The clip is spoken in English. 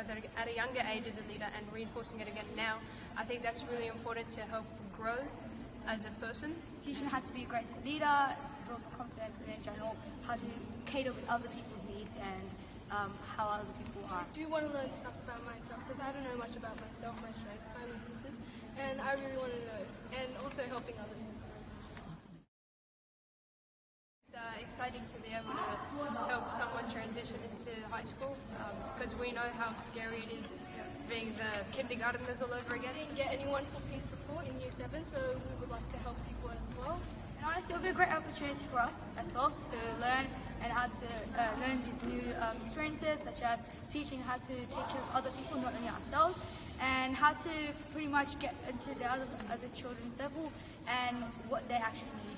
at a younger age as a leader and reinforcing it again now, I think that's really important to help grow as a person. Teaching how to be a great leader, build confidence, and in general, how to cater with other people's needs and how other people are. I do want to learn stuff about myself because I don't know much about myself, my strengths, my weaknesses, and I really want to know, and also helping others. It's exciting to be able to help someone transition into high school because we know how scary it is being the kindergarteners all over again. We didn't get anyone for peace support in Year 7, so we would like to help people as well. And honestly, it'll be a great opportunity for us as well to learn and how to learn these new experiences, such as teaching how to take care of other people, not only ourselves, and how to pretty much get into the other children's level and what they actually need.